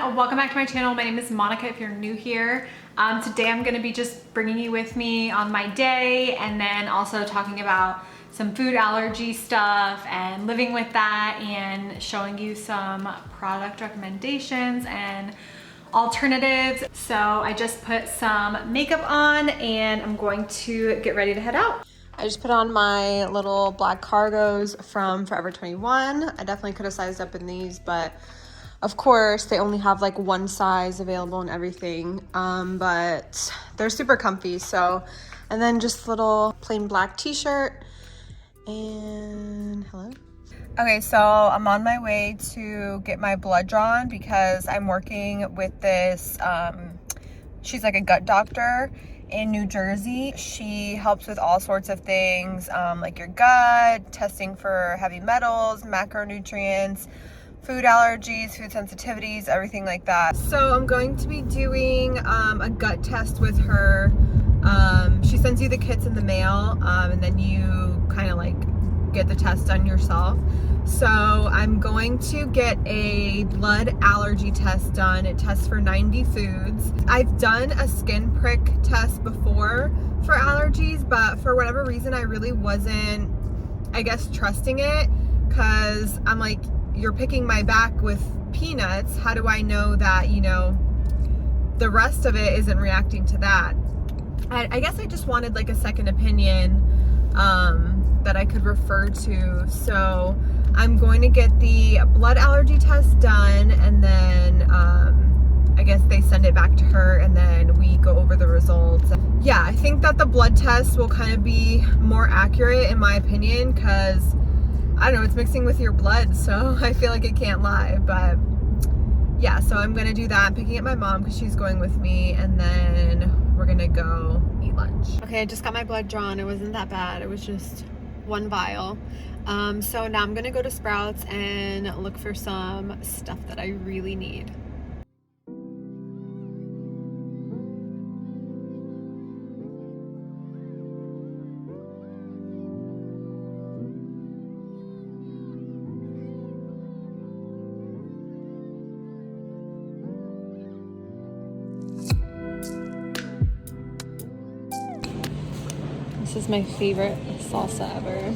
welcome back to my channel. My name is Monica if you're new here. Today I'm going to be just bringing you with me on my day and then also talking about some food allergy stuff and living with that and showing you some product recommendations and alternatives. So I just put some makeup on and I'm going to get ready to head out. I just put on my little black cargos from Forever 21. I definitely could have sized up in these, but of course they only have like one size available and everything, but they're super comfy. So, and then just little plain black t-shirt and hello. Okay, so I'm on my way to get my blood drawn because I'm working with this, she's like a gut doctor in New Jersey. She helps with all sorts of things, like your gut, testing for heavy metals, macronutrients, food allergies, food sensitivities, everything like that. So I'm going to be doing a gut test with her. She sends you the kits in the mail, and then you kind of like get the test done yourself. So I'm going to get a blood allergy test done. It tests for 90 foods. I've done a skin prick test before for allergies, but for whatever reason, I really wasn't, I guess, trusting it, because I'm like, you're picking my back with peanuts. How do I know that, you know, the rest of it isn't reacting to that? I guess I just wanted like a second opinion that I could refer to. So I'm going to get the blood allergy test done, and then I guess they send it back to her and then we go over the results. Yeah, I think that the blood test will kind of be more accurate in my opinion, because I don't know, it's mixing with your blood, so I feel like it can't lie. But yeah, so I'm gonna do that. I'm picking up my mom because she's going with me, and then we're gonna go eat lunch. Okay, I just got my blood drawn. It wasn't that bad. It was just one vial. So now I'm gonna go to Sprouts and look for some stuff that I really need. This is my favorite salsa ever.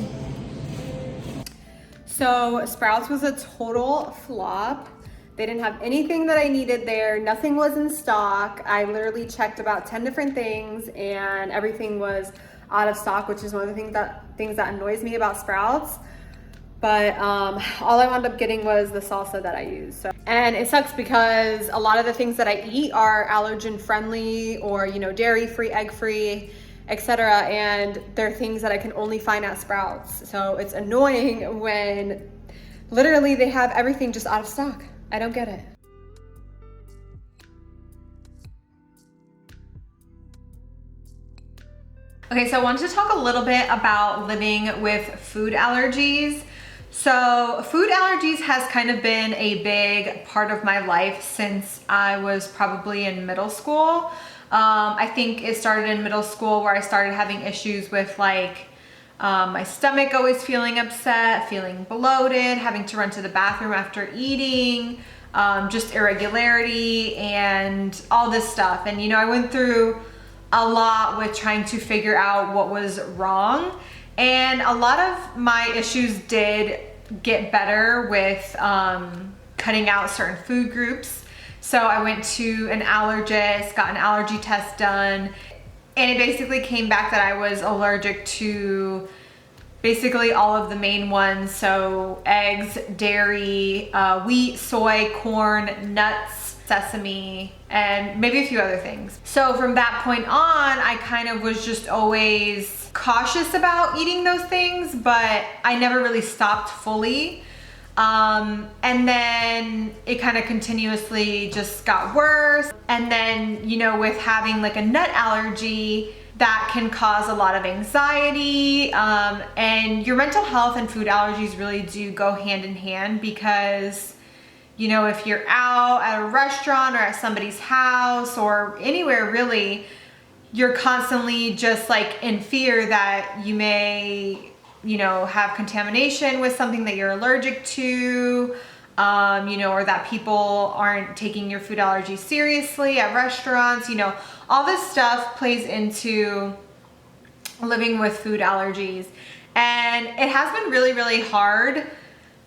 So Sprouts was a total flop. They didn't have anything that I needed there. Nothing was in stock. I literally checked about 10 different things and everything was out of stock, which is one of the things that annoys me about Sprouts. But all I wound up getting was the salsa that I use. So, and it sucks because a lot of the things that I eat are allergen friendly or, you know, dairy free, egg free, etc., and they're things that I can only find at Sprouts. So it's annoying when literally they have everything just out of stock. I don't get it. Okay, so I wanted to talk a little bit about living with food allergies. So food allergies has kind of been a big part of my life since I was probably in middle school. I think it started in middle school where I started having issues with like my stomach always feeling upset, feeling bloated, having to run to the bathroom after eating, just irregularity and all this stuff. And you know, I went through a lot with trying to figure out what was wrong. And a lot of my issues did get better with cutting out certain food groups. So I went to an allergist, got an allergy test done, and it basically came back that I was allergic to basically all of the main ones. So eggs, dairy, wheat, soy, corn, nuts, sesame, and maybe a few other things. So from that point on, I kind of was just always cautious about eating those things, but I never really stopped fully. And then it kind of continuously just got worse. And then, you know, with having like a nut allergy, that can cause a lot of anxiety. And your mental health and food allergies really do go hand in hand because, you know, if you're out at a restaurant or at somebody's house or anywhere really, you're constantly just like in fear that you may, you know, have contamination with something that you're allergic to. you know, or that people aren't taking your food allergies seriously at restaurants. You know, all this stuff plays into living with food allergies, and it has been really, really hard.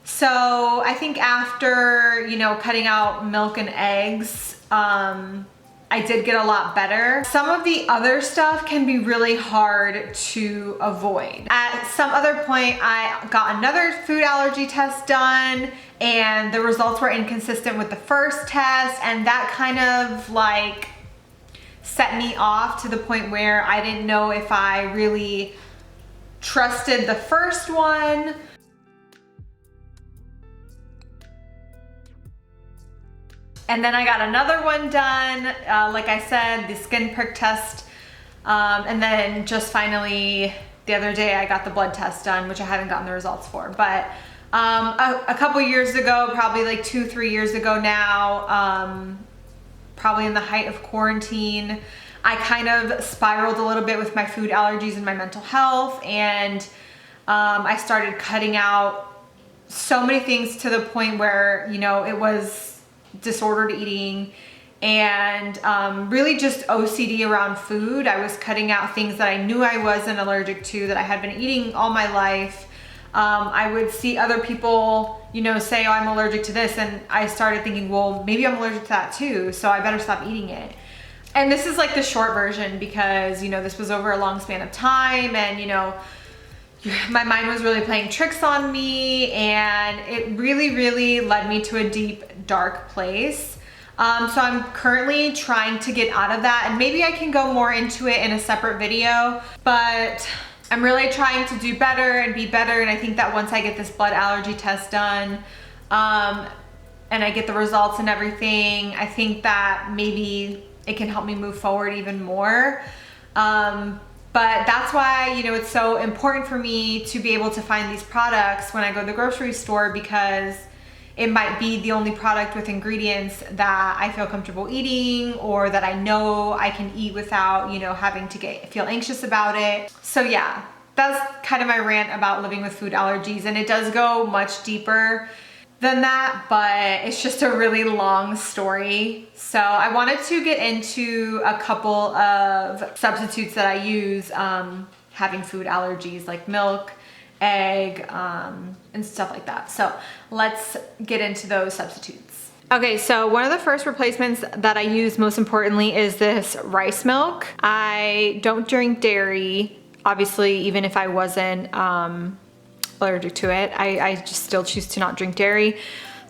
So I think after, you know, cutting out milk and eggs, I did get a lot better. Some of the other stuff can be really hard to avoid. At some other point, I got another food allergy test done, and the results were inconsistent with the first test, and that kind of like set me off to the point where I didn't know if I really trusted the first one. And then I got another one done, like I said, the skin prick test. And then just finally, the other day I got the blood test done, which I haven't gotten the results for. But a couple years ago, probably like 2-3 years ago now, probably in the height of quarantine, I kind of spiraled a little bit with my food allergies and my mental health. And I started cutting out so many things to the point where, you know, it was disordered eating and really just OCD around food. I was cutting out things that I knew I wasn't allergic to, that I had been eating all my life. I would see other people, you know, say, oh, I'm allergic to this. And I started thinking, well, maybe I'm allergic to that too, so I better stop eating it. And this is like the short version because, you know, this was over a long span of time, and, you know, my mind was really playing tricks on me, and it really, really led me to a deep, dark place. So I'm currently trying to get out of that, and maybe I can go more into it in a separate video, but I'm really trying to do better and be better. And I think that once I get this blood allergy test done, and I get the results and everything, I think that maybe it can help me move forward even more. But that's why, you know, it's so important for me to be able to find these products when I go to the grocery store, because it might be the only product with ingredients that I feel comfortable eating, or that I know I can eat without, you know, having to feel anxious about it. So yeah, that's kind of my rant about living with food allergies. And it does go much deeper than that, but it's just a really long story. So I wanted to get into a couple of substitutes that I use having food allergies, like milk, egg, and stuff like that. So let's get into those substitutes. Okay, so one of the first replacements that I use most importantly is this rice milk. I don't drink dairy, obviously, even if I wasn't allergic to it. I just still choose to not drink dairy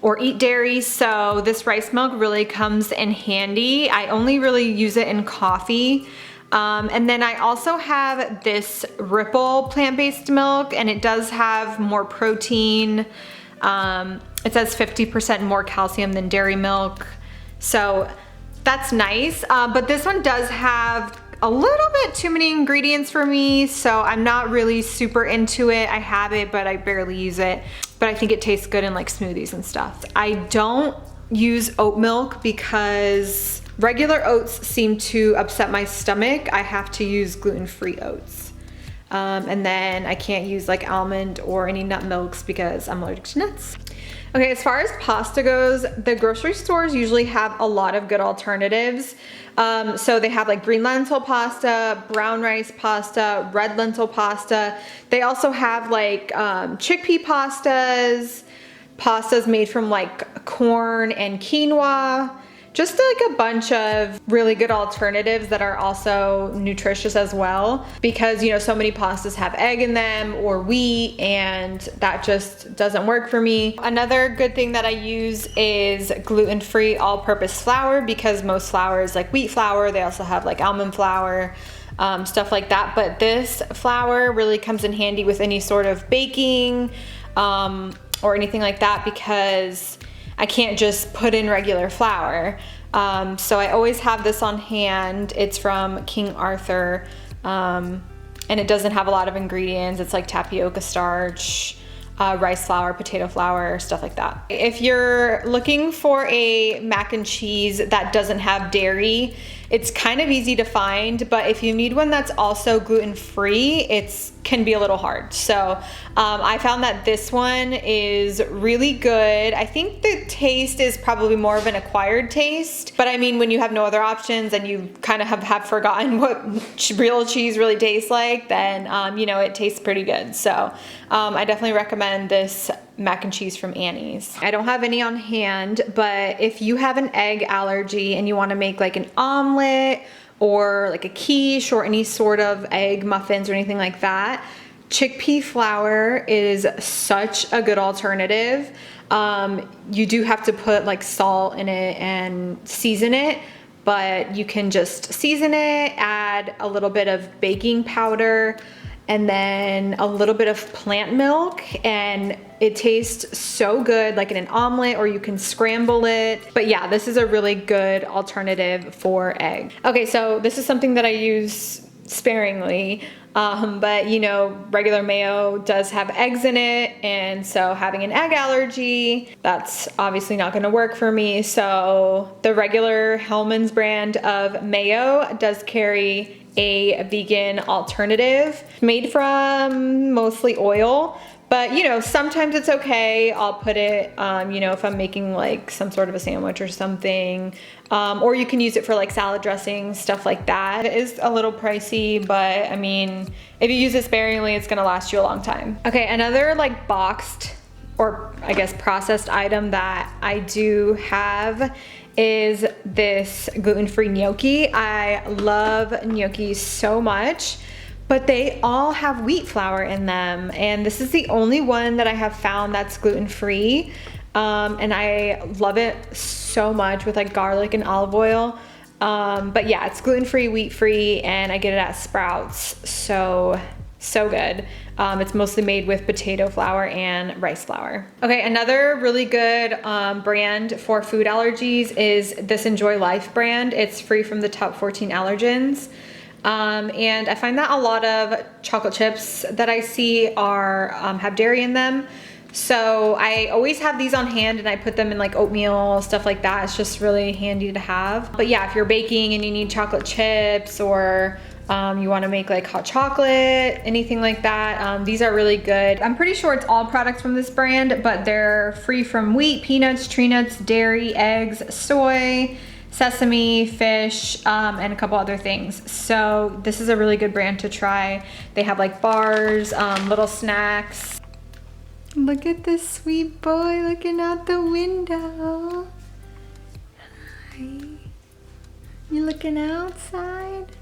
or eat dairy. So this rice milk really comes in handy. I only really use it in coffee. And then I also have this Ripple plant-based milk, and it does have more protein. It says 50% more calcium than dairy milk. So that's nice. But this one does have a little bit too many ingredients for me, so I'm not really super into it. I have it, but I barely use it. But I think it tastes good in like smoothies and stuff. I don't use oat milk because regular oats seem to upset my stomach. I have to use gluten-free oats. And then I can't use like almond or any nut milks because I'm allergic to nuts. Okay, as far as pasta goes, the grocery stores usually have a lot of good alternatives. So they have like green lentil pasta, brown rice pasta, red lentil pasta. They also have like chickpea pastas made from like corn and quinoa. Just like a bunch of really good alternatives that are also nutritious as well, because, you know, so many pastas have egg in them or wheat, and that just doesn't work for me. Another good thing that I use is gluten-free all-purpose flour, because most flour is like wheat flour. They also have like almond flour, stuff like that. But this flour really comes in handy with any sort of baking or anything like that, because I can't just put in regular flour. So I always have this on hand. It's from King Arthur, and it doesn't have a lot of ingredients. It's like tapioca starch, rice flour, potato flour, stuff like that. If you're looking for a mac and cheese that doesn't have dairy It's kind of easy to find, but if you need one that's also gluten-free, it can be a little hard. So I found that this one is really good. I think the taste is probably more of an acquired taste, but I mean, when you have no other options and you kind of have forgotten what real cheese really tastes like, then you know, it tastes pretty good. So I definitely recommend this mac and cheese from Annie's. I don't have any on hand, but if you have an egg allergy and you want to make like an omelet or like a quiche or any sort of egg muffins or anything like that, chickpea flour is such a good alternative. You do have to put like salt in it and season it, but you can just season it, add a little bit of baking powder, and then a little bit of plant milk, and it tastes so good, like in an omelet, or you can scramble it. But yeah, this is a really good alternative for egg. Okay, so this is something that I use sparingly, but you know, regular mayo does have eggs in it, and so having an egg allergy, that's obviously not gonna work for me. So the regular Hellmann's brand of mayo does carry a vegan alternative made from mostly oil, but you know, sometimes it's okay. I'll put it, you know, if I'm making like some sort of a sandwich or something, or you can use it for like salad dressing, stuff like that. It is a little pricey, but I mean, if you use it sparingly, it's gonna last you a long time. Okay, another like boxed, or I guess processed item that I do have is this gluten-free gnocchi. I love gnocchi so much, but they all have wheat flour in them, and this is the only one that I have found that's gluten-free, and I love it so much with like garlic and olive oil. But yeah, it's gluten-free, wheat-free, and I get it at Sprouts. So good. It's mostly made with potato flour and rice flour. Okay, another really good brand for food allergies is this Enjoy Life brand. It's free from the top 14 allergens. And I find that a lot of chocolate chips that I see are have dairy in them. So I always have these on hand, and I put them in like oatmeal, stuff like that. It's just really handy to have. But yeah, if you're baking and you need chocolate chips, or you want to make like hot chocolate, anything like that, these are really good. I'm pretty sure it's all products from this brand, but they're free from wheat, peanuts, tree nuts, dairy, eggs, soy, sesame, fish, and a couple other things. So this is a really good brand to try. They have like bars, little snacks. Look at this sweet boy looking out the window. Hi. You looking outside?